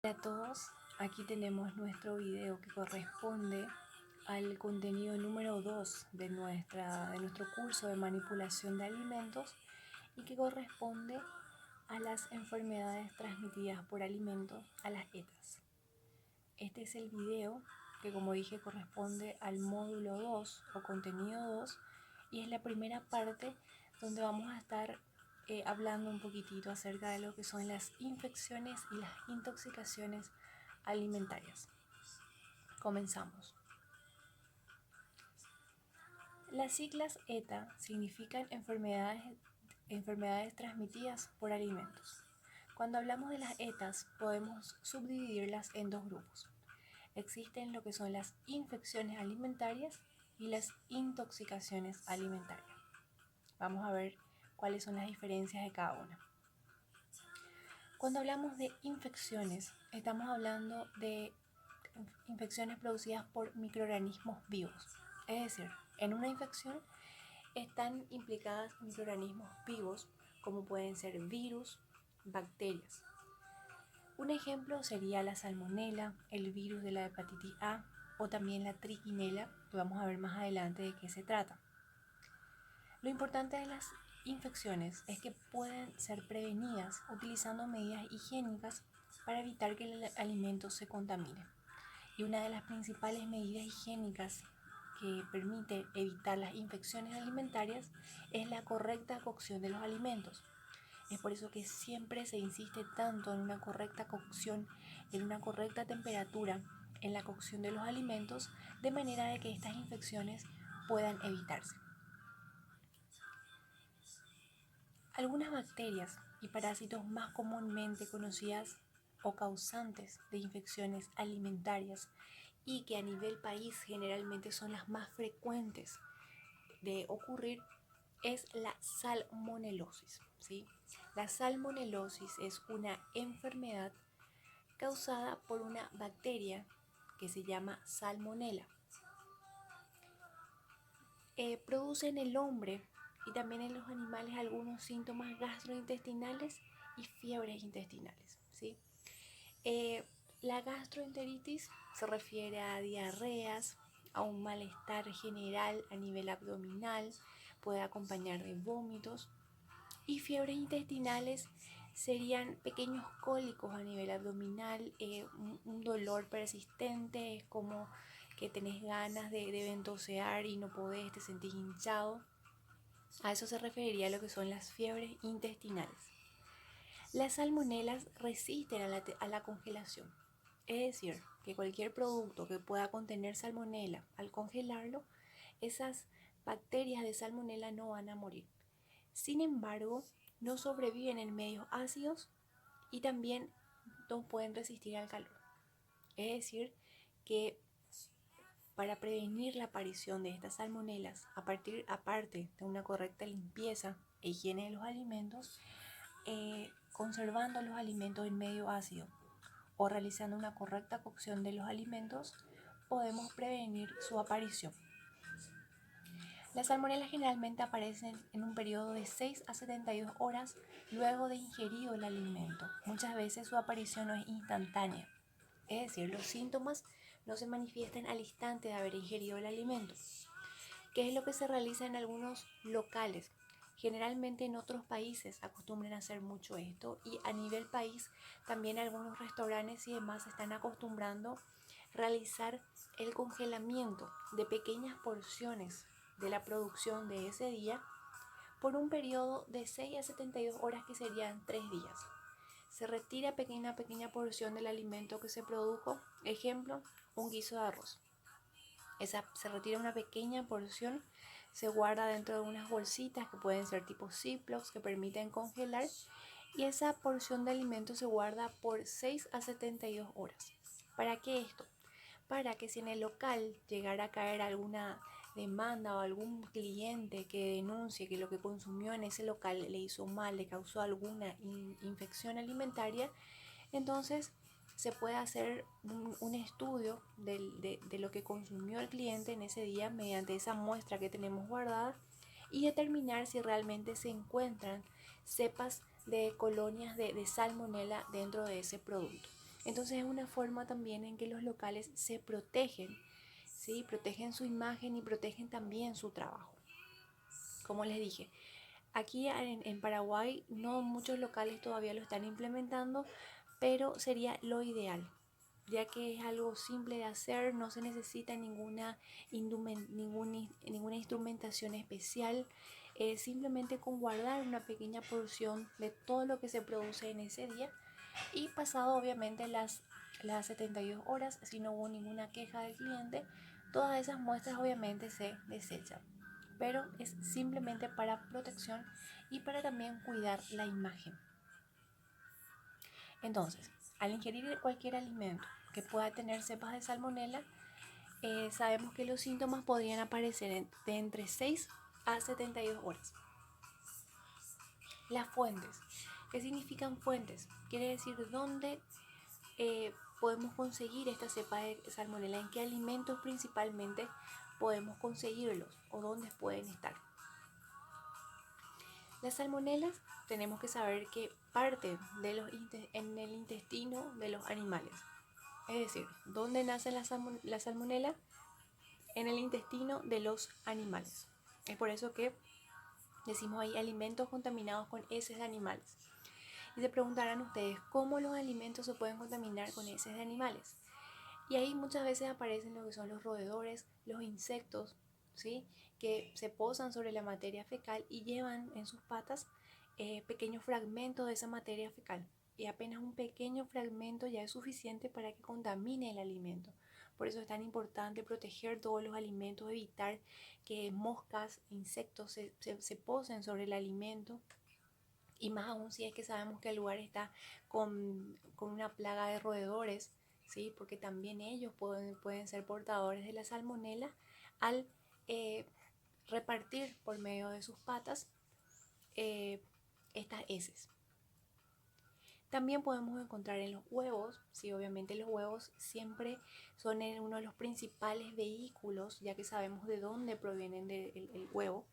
Hola a todos, aquí tenemos nuestro video que corresponde al contenido número 2 de nuestro curso de manipulación de alimentos y que corresponde a las enfermedades transmitidas por alimentos, a las ETAs. Este es el video que, como dije, corresponde al módulo 2 o contenido 2 y es la primera parte donde vamos a estar hablando un poquitito acerca de lo que son las infecciones y las intoxicaciones alimentarias. Comenzamos. Las siglas ETA significan enfermedades transmitidas por alimentos. Cuando hablamos de las ETAs podemos subdividirlas en dos grupos. Existen lo que son las infecciones alimentarias y las intoxicaciones alimentarias. Vamos a ver cuáles son las diferencias de cada una. Cuando hablamos de infecciones, estamos hablando de infecciones producidas por microorganismos vivos. Es decir, en una infección están implicadas microorganismos vivos como pueden ser virus, bacterias. Un ejemplo sería la salmonela, el virus de la hepatitis A o también la trichinela, que vamos a ver más adelante de qué se trata. Lo importante de las infecciones es que pueden ser prevenidas utilizando medidas higiénicas para evitar que el alimento se contamine. Y una de las principales medidas higiénicas que permite evitar las infecciones alimentarias es la correcta cocción de los alimentos. Es por eso que siempre se insiste tanto en una correcta cocción, en una correcta temperatura en la cocción de los alimentos, de manera de que estas infecciones puedan evitarse. Algunas bacterias y parásitos más comúnmente conocidas o causantes de infecciones alimentarias y que a nivel país generalmente son las más frecuentes de ocurrir es la salmonelosis, ¿sí? La salmonelosis es una enfermedad causada por una bacteria que se llama salmonela. Produce en el hombre y también en los animales algunos síntomas gastrointestinales y fiebres intestinales, ¿sí? La gastroenteritis se refiere a diarreas, a un malestar general a nivel abdominal, puede acompañar de vómitos, y fiebres intestinales serían pequeños cólicos a nivel abdominal, un dolor persistente, es como que tenés ganas de ventosear y no podés, te sentís hinchado. A eso se referiría lo que son las fiebres intestinales. Las salmonelas resisten a la congelación, es decir, que cualquier producto que pueda contener salmonela, al congelarlo, esas bacterias de salmonela no van a morir. Sin embargo, no sobreviven en medios ácidos y también no pueden resistir al calor. Es decir, que para prevenir la aparición de estas salmonelas, aparte de una correcta limpieza e higiene de los alimentos, conservando los alimentos en medio ácido o realizando una correcta cocción de los alimentos, podemos prevenir su aparición. Las salmonelas generalmente aparecen en un periodo de 6 a 72 horas luego de ingerido el alimento. Muchas veces su aparición no es instantánea, es decir, los síntomas no se manifiestan al instante de haber ingerido el alimento. ¿Qué es lo que se realiza en algunos locales? Generalmente en otros países acostumbran a hacer mucho esto y a nivel país también algunos restaurantes y demás están acostumbrando a realizar el congelamiento de pequeñas porciones de la producción de ese día por un periodo de 6 a 72 horas, que serían 3 días. Se retira una pequeña porción del alimento que se produjo, ejemplo, un guiso de arroz. Se retira una pequeña porción, se guarda dentro de unas bolsitas que pueden ser tipo Ziplocs que permiten congelar, y esa porción de alimento se guarda por 6 a 72 horas. ¿Para qué esto? Para que si en el local llegara a caer alguna demanda o algún cliente que denuncie que lo que consumió en ese local le hizo mal, le causó alguna infección alimentaria, entonces se puede hacer un estudio de lo que consumió el cliente en ese día mediante esa muestra que tenemos guardada y determinar si realmente se encuentran cepas de colonias de salmonela dentro de ese producto. Entonces es una forma también en que los locales se protegen, ¿sí? Protegen su imagen y protegen también su trabajo. Como les dije, aquí en Paraguay no muchos locales todavía lo están implementando, pero sería lo ideal, ya que es algo simple de hacer, no se necesita ninguna instrumentación especial, simplemente con guardar una pequeña porción de todo lo que se produce en ese día y pasado obviamente las 72 horas, si no hubo ninguna queja del cliente, todas esas muestras obviamente se desechan. Pero es simplemente para protección y para también cuidar la imagen. Entonces, al ingerir cualquier alimento que pueda tener cepas de salmonela, sabemos que los síntomas podrían aparecer de entre 6 a 72 horas. Las fuentes. ¿Qué significan fuentes? Quiere decir dónde podemos conseguir esta cepa de salmonela, en qué alimentos principalmente podemos conseguirlos o dónde pueden estar. Las salmonelas tenemos que saber que parten en el intestino de los animales. Es decir, ¿dónde nace la salmonela? En el intestino de los animales. Es por eso que decimos ahí alimentos contaminados con heces de animales. Y se preguntarán ustedes cómo los alimentos se pueden contaminar con heces de animales. Y ahí muchas veces aparecen lo que son los roedores, los insectos, ¿sí? Que se posan sobre la materia fecal y llevan en sus patas pequeños fragmentos de esa materia fecal. Y apenas un pequeño fragmento ya es suficiente para que contamine el alimento. Por eso es tan importante proteger todos los alimentos, evitar que moscas, insectos se posen sobre el alimento. Y más aún si es que sabemos que el lugar está con una plaga de roedores, ¿sí? Porque también ellos pueden ser portadores de la salmonela al repartir por medio de sus patas estas heces. También podemos encontrar en los huevos, sí, obviamente los huevos siempre son uno de los principales vehículos, ya que sabemos de dónde provienen el huevo.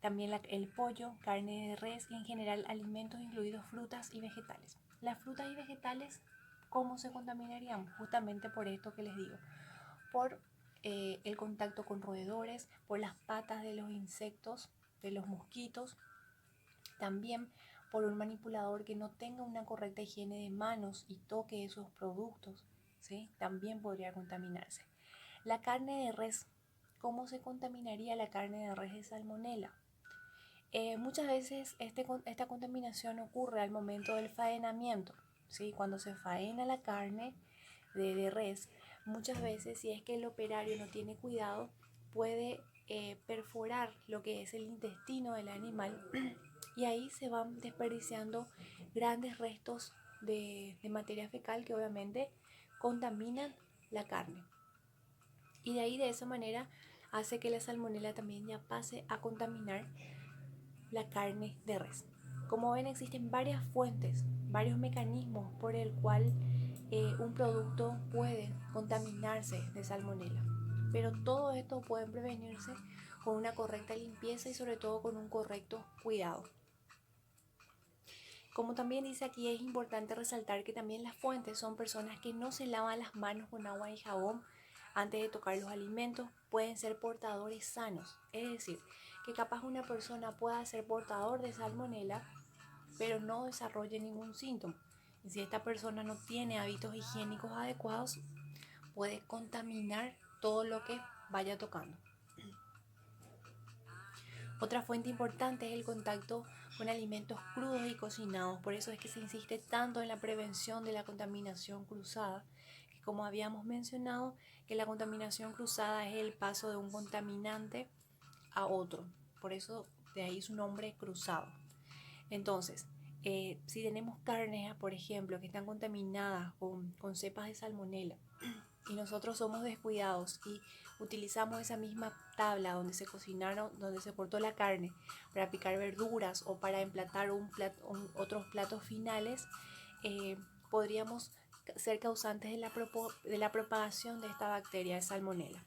También el pollo, carne de res y en general alimentos incluidos frutas y vegetales. Las frutas y vegetales, ¿cómo se contaminarían? Justamente por esto que les digo, por el contacto con roedores, por las patas de los insectos, de los mosquitos, también por un manipulador que no tenga una correcta higiene de manos y toque esos productos, ¿sí? También podría contaminarse. La carne de res, ¿cómo se contaminaría la carne de res de salmonela? Muchas veces esta contaminación ocurre al momento del faenamiento, ¿sí? Cuando se faena la carne de res, muchas veces si es que el operario no tiene cuidado, puede perforar lo que es el intestino del animal y ahí se van desperdiciando grandes restos de materia fecal que obviamente contaminan la carne. Y de ahí de esa manera hace que la salmonela también ya pase a contaminar la carne de res. Como ven, existen varias fuentes, varios mecanismos por el cual un producto puede contaminarse de salmonela. Pero todo esto puede prevenirse con una correcta limpieza y sobre todo con un correcto cuidado. Como también dice aquí, es importante resaltar que también las fuentes son personas que no se lavan las manos con agua y jabón antes de tocar los alimentos, pueden ser portadores sanos. Es decir, que capaz una persona pueda ser portador de salmonela, pero no desarrolle ningún síntoma. Y si esta persona no tiene hábitos higiénicos adecuados, puede contaminar todo lo que vaya tocando. Otra fuente importante es el contacto con alimentos crudos y cocinados. Por eso es que se insiste tanto en la prevención de la contaminación cruzada, que como habíamos mencionado, que la contaminación cruzada es el paso de un contaminante a otro. Por eso de ahí su nombre cruzado. Entonces, si tenemos carnes, por ejemplo, que están contaminadas con cepas de salmonela, y nosotros somos descuidados y utilizamos esa misma tabla donde se cocinaron, donde se cortó la carne para picar verduras o para emplatar otros platos finales, podríamos ser causantes de la propagación de esta bacteria de salmonela.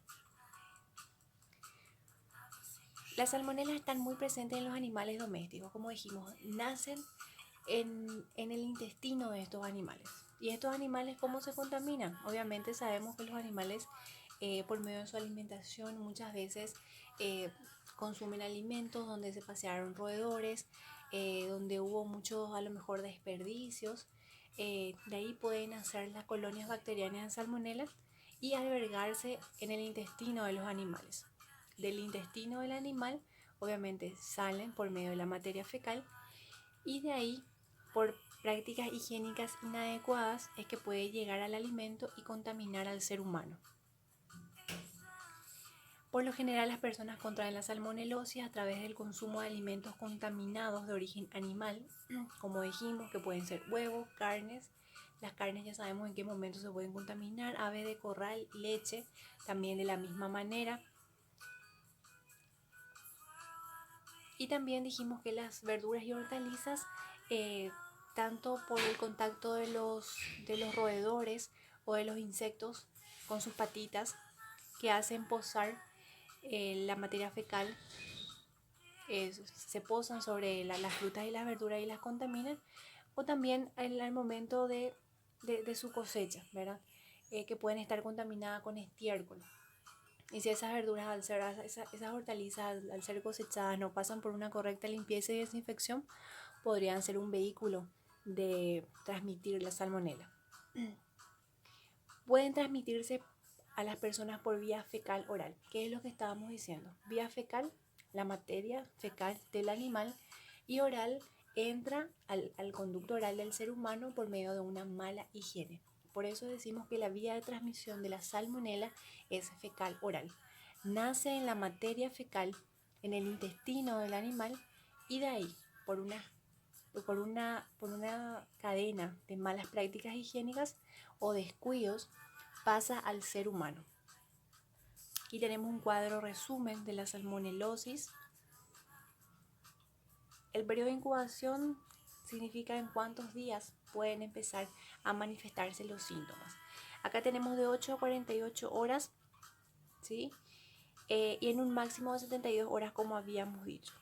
Las salmonelas están muy presentes en los animales domésticos, como dijimos, nacen en el intestino de estos animales. ¿Y estos animales cómo se contaminan? Obviamente sabemos que los animales por medio de su alimentación muchas veces consumen alimentos donde se pasearon roedores, donde hubo muchos a lo mejor desperdicios. De ahí pueden nacer las colonias bacterianas de salmonela y albergarse en el intestino de los animales. Del intestino del animal obviamente salen por medio de la materia fecal y de ahí por prácticas higiénicas inadecuadas es que puede llegar al alimento y contaminar al ser humano. Por lo general las personas contraen la salmonelosis a través del consumo de alimentos contaminados de origen animal, como dijimos, que pueden ser huevos, carnes. Las carnes ya sabemos en qué momento se pueden contaminar, aves de corral, leche, también de la misma manera. Y también dijimos que las verduras y hortalizas, tanto por el contacto de los roedores o de los insectos con sus patitas que hacen posar la materia fecal, se posan sobre las frutas y las verduras y las contaminan, o también al momento de su cosecha, ¿verdad? Que pueden estar contaminadas con estiércol. Y si esas verduras, esas hortalizas, al ser cosechadas, no pasan por una correcta limpieza y desinfección, podrían ser un vehículo de transmitir la salmonela. Pueden transmitirse a las personas por vía fecal oral. ¿Qué es lo que estábamos diciendo? Vía fecal, la materia fecal del animal, y oral entra al conducto oral del ser humano por medio de una mala higiene. Por eso decimos que la vía de transmisión de la salmonela es fecal oral. Nace en la materia fecal, en el intestino del animal, y de ahí, por una cadena de malas prácticas higiénicas o descuidos, pasa al ser humano. Aquí tenemos un cuadro resumen de la salmonelosis. El periodo de incubación significa en cuántos días pueden empezar a manifestarse los síntomas. Acá tenemos de 8 a 48 horas, ¿sí? Y en un máximo de 72 horas, como habíamos dicho.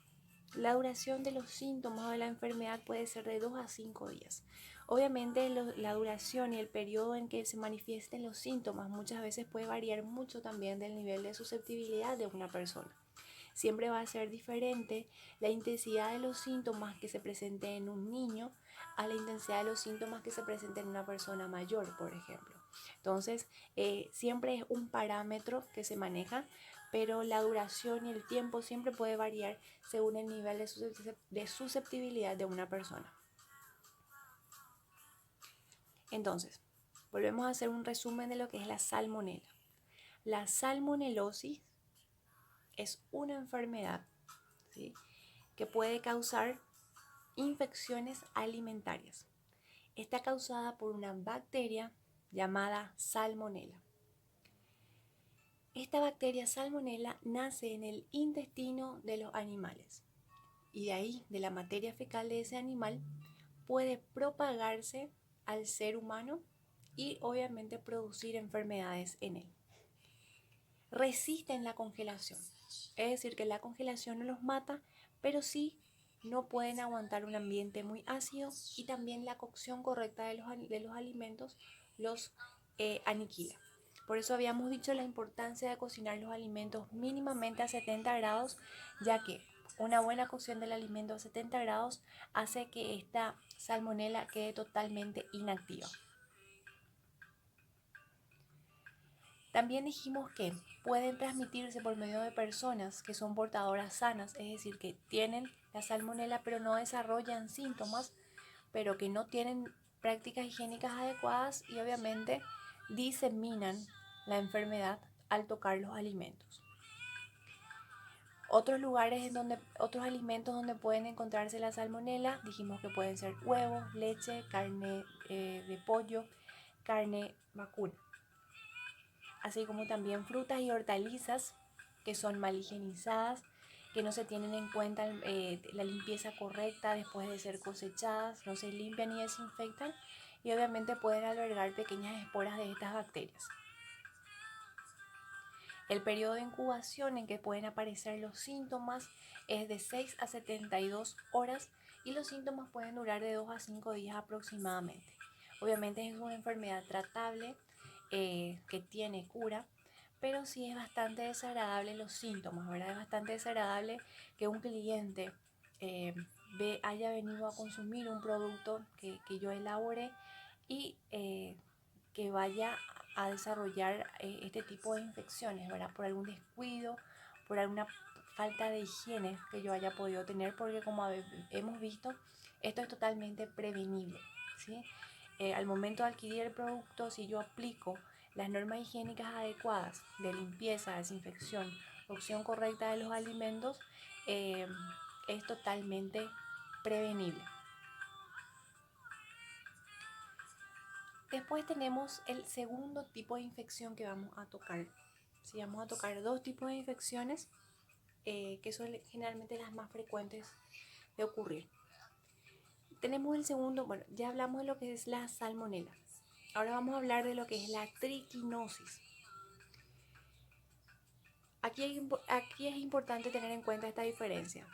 La duración de los síntomas de la enfermedad puede ser de 2 a 5 días. Obviamente la duración y el periodo en que se manifiesten los síntomas muchas veces puede variar mucho también del nivel de susceptibilidad de una persona. Siempre va a ser diferente la intensidad de los síntomas que se presenten en un niño a la intensidad de los síntomas que se presenten en una persona mayor, por ejemplo. Entonces, siempre es un parámetro que se maneja, pero la duración y el tiempo siempre puede variar según el nivel de susceptibilidad de una persona. Entonces, volvemos a hacer un resumen de lo que es la salmonela. La salmonelosis es una enfermedad, ¿sí?, que puede causar infecciones alimentarias. Está causada por una bacteria llamada salmonela. Esta bacteria salmonela nace en el intestino de los animales y de ahí, de la materia fecal de ese animal, puede propagarse al ser humano y obviamente producir enfermedades en él. Resisten la congelación, es decir, que la congelación no los mata, pero sí no pueden aguantar un ambiente muy ácido, y también la cocción correcta de los alimentos los aniquila. Por eso habíamos dicho la importancia de cocinar los alimentos mínimamente a 70 grados, ya que una buena cocción del alimento a 70 grados hace que esta salmonela quede totalmente inactiva. También dijimos que pueden transmitirse por medio de personas que son portadoras sanas, es decir, que tienen la salmonela pero no desarrollan síntomas, pero que no tienen prácticas higiénicas adecuadas y obviamente diseminan la enfermedad al tocar los alimentos. Otros alimentos donde pueden encontrarse la salmonela, dijimos que pueden ser huevos, leche, carne de pollo, carne vacuna, así como también frutas y hortalizas que son mal higienizadas, que no se tienen en cuenta la limpieza correcta después de ser cosechadas, no se limpian ni desinfectan y obviamente pueden albergar pequeñas esporas de estas bacterias. El periodo de incubación en que pueden aparecer los síntomas es de 6 a 72 horas y los síntomas pueden durar de 2 a 5 días aproximadamente. Obviamente es una enfermedad tratable que tiene cura, pero sí es bastante desagradable los síntomas, ¿verdad? Es bastante desagradable que un cliente haya venido a consumir un producto que yo elaboré y que vaya a desarrollar este tipo de infecciones, ¿verdad? Por algún descuido, por alguna falta de higiene que yo haya podido tener, porque como hemos visto, esto es totalmente prevenible, ¿sí? Al momento de adquirir el producto, si yo aplico las normas higiénicas adecuadas de limpieza, desinfección, opción correcta de los alimentos, es totalmente prevenible. Después tenemos el segundo tipo de infección que vamos a tocar. Sí, vamos a tocar dos tipos de infecciones que son generalmente las más frecuentes de ocurrir. Tenemos el segundo, bueno, ya hablamos de lo que es la salmonela. Ahora vamos a hablar de lo que es la triquinosis. Aquí es importante tener en cuenta esta diferencia.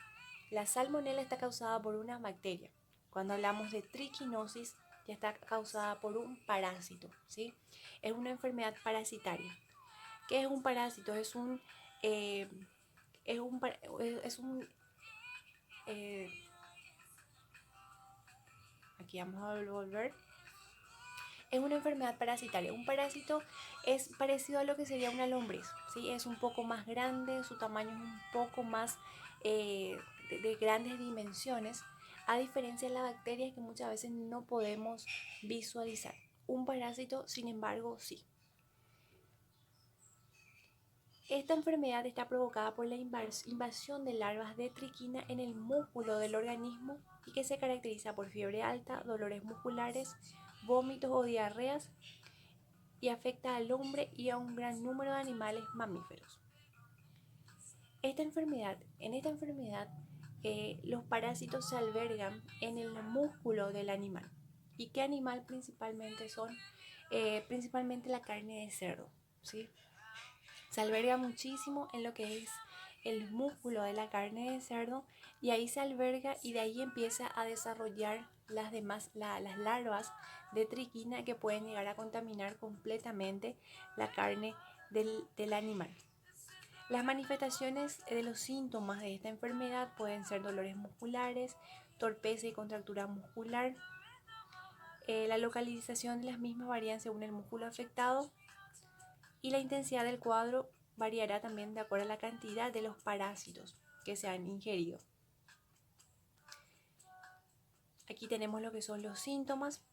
La salmonela está causada por una bacteria. Cuando hablamos de triquinosis, ya está causada por un parásito, ¿sí? Es una enfermedad parasitaria. ¿Qué es un parásito? Eh, eh, aquí vamos a volver. Es una enfermedad parasitaria. Un parásito es parecido a lo que sería una lombriz, ¿sí? Es un poco más grande, su tamaño es un poco más de grandes dimensiones, a diferencia de la bacteria que muchas veces no podemos visualizar. Un parásito, sin embargo, sí. Esta enfermedad está provocada por la invasión de larvas de triquina en el músculo del organismo y que se caracteriza por fiebre alta, dolores musculares, vómitos o diarreas y afecta al hombre y a un gran número de animales mamíferos. En esta enfermedad, los parásitos se albergan en el músculo del animal. ¿Y qué animal principalmente son? Principalmente la carne de cerdo, ¿sí? Se alberga muchísimo en lo que es el músculo de la carne de cerdo y ahí se alberga y de ahí empieza a desarrollar las larvas de triquina que pueden llegar a contaminar completamente la carne del animal. Las manifestaciones de los síntomas de esta enfermedad pueden ser dolores musculares, torpeza y contractura muscular. La localización de las mismas varía según el músculo afectado y la intensidad del cuadro variará también de acuerdo a la cantidad de los parásitos que se han ingerido. Aquí tenemos lo que son los síntomas,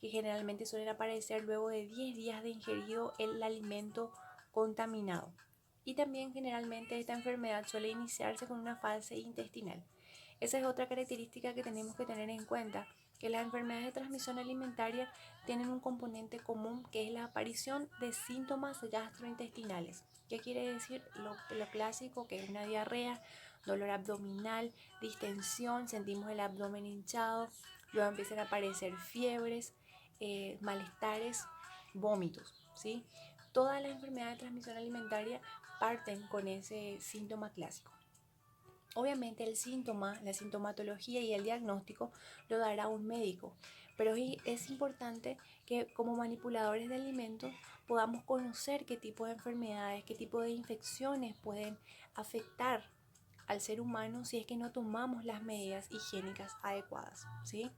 que generalmente suelen aparecer luego de 10 días de ingerido el alimento contaminado. Y también generalmente esta enfermedad suele iniciarse con una fase intestinal. Esa es otra característica que tenemos que tener en cuenta, que las enfermedades de transmisión alimentaria tienen un componente común que es la aparición de síntomas gastrointestinales. ¿Qué quiere decir? Lo clásico, que es una diarrea, dolor abdominal, distensión, sentimos el abdomen hinchado, luego empiezan a aparecer fiebres, malestares, vómitos, ¿sí? Todas las enfermedades de transmisión alimentaria parten con ese síntoma clásico. Obviamente el síntoma, la sintomatología y el diagnóstico lo dará un médico, pero es importante que como manipuladores de alimentos podamos conocer qué tipo de enfermedades, qué tipo de infecciones pueden afectar al ser humano si es que no tomamos las medidas higiénicas adecuadas, ¿sí?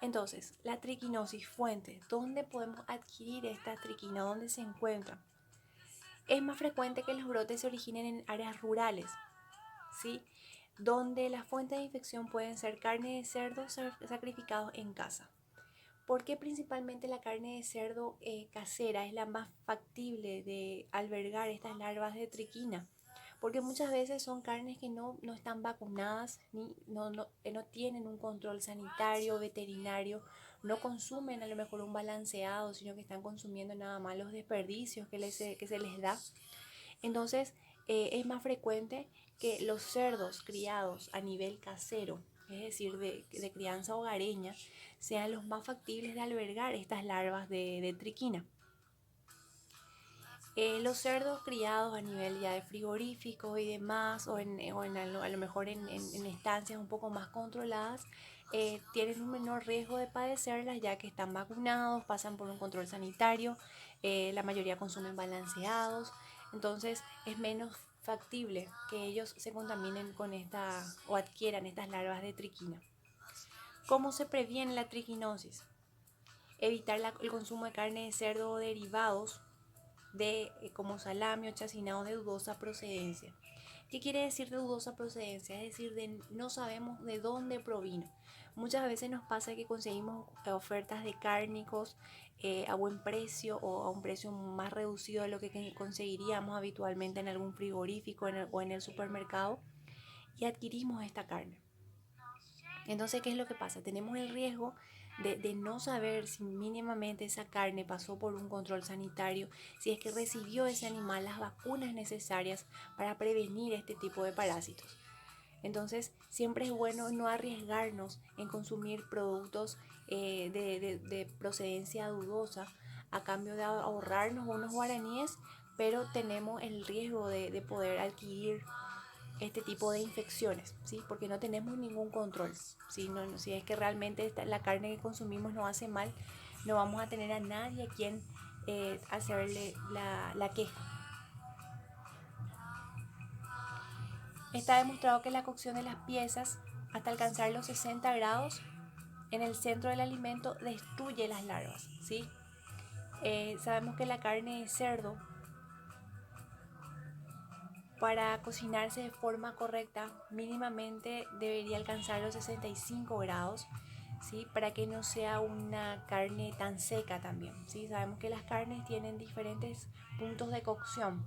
Entonces, la triquinosis fuente, ¿dónde podemos adquirir esta triquina? ¿Dónde se encuentra? Es más frecuente que los brotes se originen en áreas rurales, ¿sí? Donde las fuentes de infección pueden ser carne de cerdo sacrificados en casa. ¿Por qué principalmente la carne de cerdo casera es la más factible de albergar estas larvas de triquina? Porque muchas veces son carnes que no están vacunadas, no tienen un control sanitario, veterinario, no consumen a lo mejor un balanceado, sino que están consumiendo nada más los desperdicios que se les da. Entonces es más frecuente que los cerdos criados a nivel casero, es decir, de crianza hogareña, sean los más factibles de albergar estas larvas de triquina. Los cerdos criados a nivel ya de frigorífico y demás, a lo mejor en estancias un poco más controladas, tienen un menor riesgo de padecerlas ya que están vacunados, pasan por un control sanitario, la mayoría consumen balanceados, entonces es menos factible que ellos se contaminen con esta o adquieran estas larvas de triquina. ¿Cómo se previene la triquinosis? Evitar el consumo de carne de cerdo o derivados como salami o chacinado de dudosa procedencia. ¿Qué quiere decir de dudosa procedencia? Es decir, no sabemos de dónde provino. Muchas veces nos pasa que conseguimos ofertas de cárnicos a buen precio o a un precio más reducido de lo que conseguiríamos habitualmente en algún frigorífico o en el supermercado y adquirimos esta carne. Entonces, ¿qué es lo que pasa? Tenemos el riesgo de no saber si mínimamente esa carne pasó por un control sanitario, si es que recibió ese animal las vacunas necesarias para prevenir este tipo de parásitos. Entonces, siempre es bueno no arriesgarnos en consumir productos de procedencia dudosa a cambio de ahorrarnos unos guaraníes, pero tenemos el riesgo de poder adquirir este tipo de infecciones, ¿sí? Porque no tenemos ningún control. ¿Sí? Si es que realmente la carne que consumimos nos hace mal, no vamos a tener a nadie a quien hacerle la queja. Está demostrado que la cocción de las piezas hasta alcanzar los 60 grados en el centro del alimento destruye las larvas, ¿sí? Sabemos que la carne de cerdo, para cocinarse de forma correcta, mínimamente debería alcanzar los 65 grados, ¿sí? Para que no sea una carne tan seca también, ¿sí? Sabemos que las carnes tienen diferentes puntos de cocción.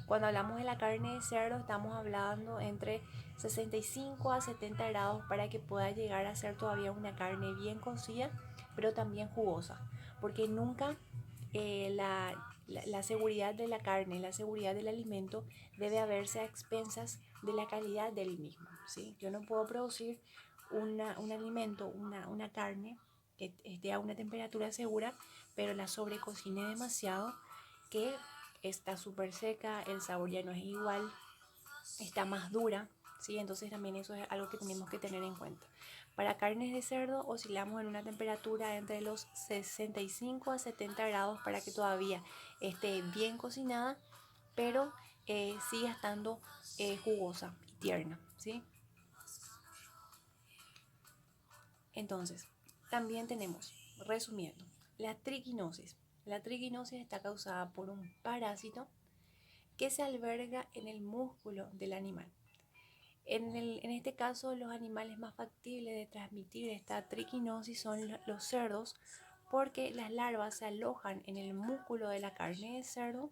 Cuando hablamos de la carne de cerdo, estamos hablando entre 65 a 70 grados para que pueda llegar a ser todavía una carne bien cocida, pero también jugosa, porque nunca la seguridad de la carne, la seguridad del alimento debe haberse a expensas de la calidad del mismo, ¿sí? Yo no puedo producir un alimento, una carne que esté a una temperatura segura, pero la sobrecocine demasiado, que está súper seca, el sabor ya no es igual, está más dura, ¿sí? Entonces también eso es algo que tenemos que tener en cuenta. Para carnes de cerdo oscilamos en una temperatura entre los 65 a 70 grados para que todavía esté bien cocinada, pero siga estando jugosa y tierna, ¿sí? Entonces, también tenemos, resumiendo, la triquinosis. La triquinosis está causada por un parásito que se alberga en el músculo del animal. En este caso, los animales más factibles de transmitir esta triquinosis son los cerdos, porque las larvas se alojan en el músculo de la carne de cerdo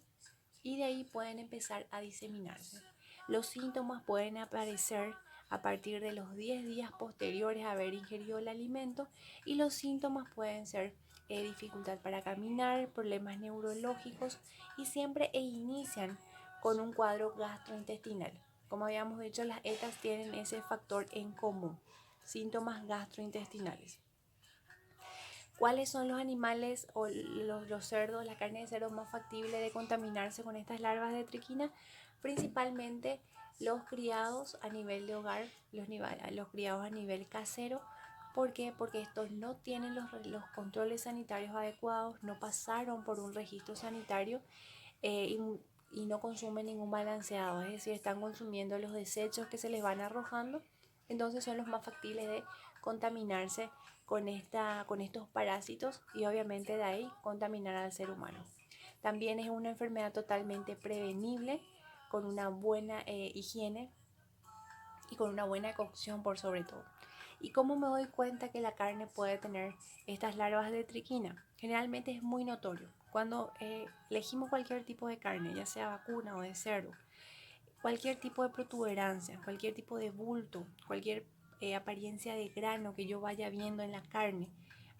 y de ahí pueden empezar a diseminarse. Los síntomas pueden aparecer a partir de los 10 días posteriores a haber ingerido el alimento y los síntomas pueden ser dificultad para caminar, problemas neurológicos y siempre inician con un cuadro gastrointestinal. Como habíamos dicho, las ETAs tienen ese factor en común, síntomas gastrointestinales. ¿Cuáles son los animales o los cerdos, la carne de cerdo más factible de contaminarse con estas larvas de triquina? Principalmente los criados a nivel de hogar, los criados a nivel casero. ¿Por qué? Porque estos no tienen los controles sanitarios adecuados, no pasaron por un registro sanitario y no consumen ningún balanceado, es decir, están consumiendo los desechos que se les van arrojando, entonces son los más factibles de contaminarse con estos parásitos y obviamente de ahí contaminar al ser humano. También es una enfermedad totalmente prevenible con una buena higiene y con una buena cocción por sobre todo. ¿Y cómo me doy cuenta que la carne puede tener estas larvas de triquina? Generalmente es muy notorio. Cuando elegimos cualquier tipo de carne, ya sea vacuna o de cerdo, cualquier tipo de protuberancia, cualquier tipo de bulto, cualquier apariencia de grano que yo vaya viendo en la carne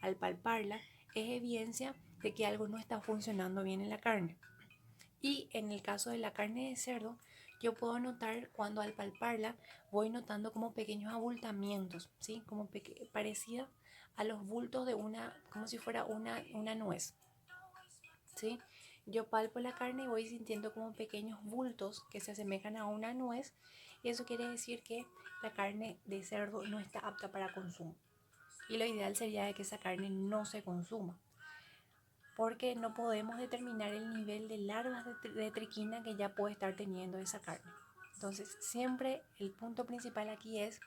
al palparla, es evidencia de que algo no está funcionando bien en la carne. Y en el caso de la carne de cerdo, yo puedo notar cuando al palparla voy notando como pequeños abultamientos, ¿sí? Como parecida a los bultos de como si fuera una nuez, ¿sí? yo palpo la carne y voy sintiendo como pequeños bultos que se asemejan a una nuez, y eso quiere decir que la carne de cerdo no está apta para consumo. Y lo ideal sería de que esa carne no se consuma, porque no podemos determinar el nivel de larvas de triquina que ya puede estar teniendo esa carne. Entonces, siempre el punto principal aquí es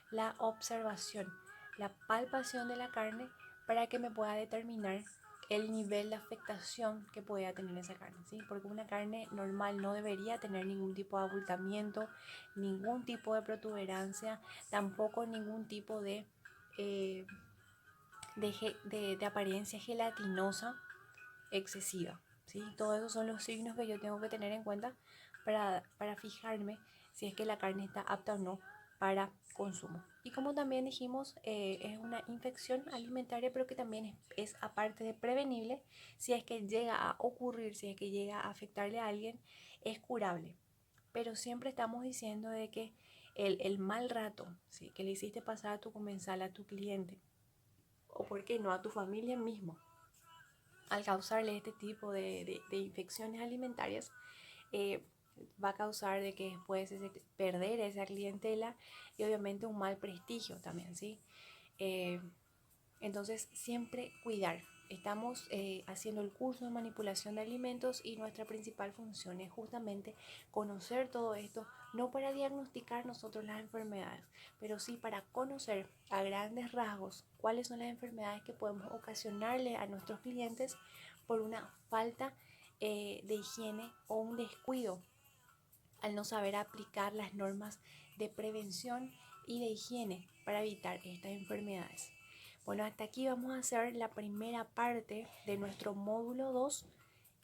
la observación, la palpación de la carne para que me pueda determinar el nivel de afectación que pueda tener esa carne, ¿sí? Porque una carne normal no debería tener ningún tipo de abultamiento, ningún tipo de protuberancia, tampoco ningún tipo eh, de apariencia gelatinosa excesiva, ¿sí? Todos esos son los signos que yo tengo que tener en cuenta para fijarme si es que la carne está apta o no para consumo. Y como también dijimos, es una infección alimentaria, pero que también es aparte de prevenible. Si es que llega a ocurrir, si es que llega a afectarle a alguien, es curable. Pero siempre estamos diciendo de que el mal rato, ¿sí?, que le hiciste pasar a tu comensal, a tu cliente, o por qué no a tu familia mismo, al causarle este tipo de infecciones alimentarias, eh, va a causar de que después perder esa clientela y obviamente un mal prestigio también, ¿sí? Eh, entonces, siempre cuidar. Estamos haciendo el curso de manipulación de alimentos y nuestra principal función es justamente conocer todo esto, no para diagnosticar nosotros las enfermedades, pero sí para conocer a grandes rasgos cuáles son las enfermedades que podemos ocasionarle a nuestros clientes por una falta de higiene o un descuido al no saber aplicar las normas de prevención y de higiene para evitar estas enfermedades. Bueno, hasta aquí vamos a hacer la primera parte de nuestro módulo 2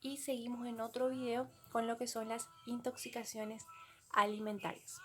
y seguimos en otro video con lo que son las intoxicaciones alimentarias.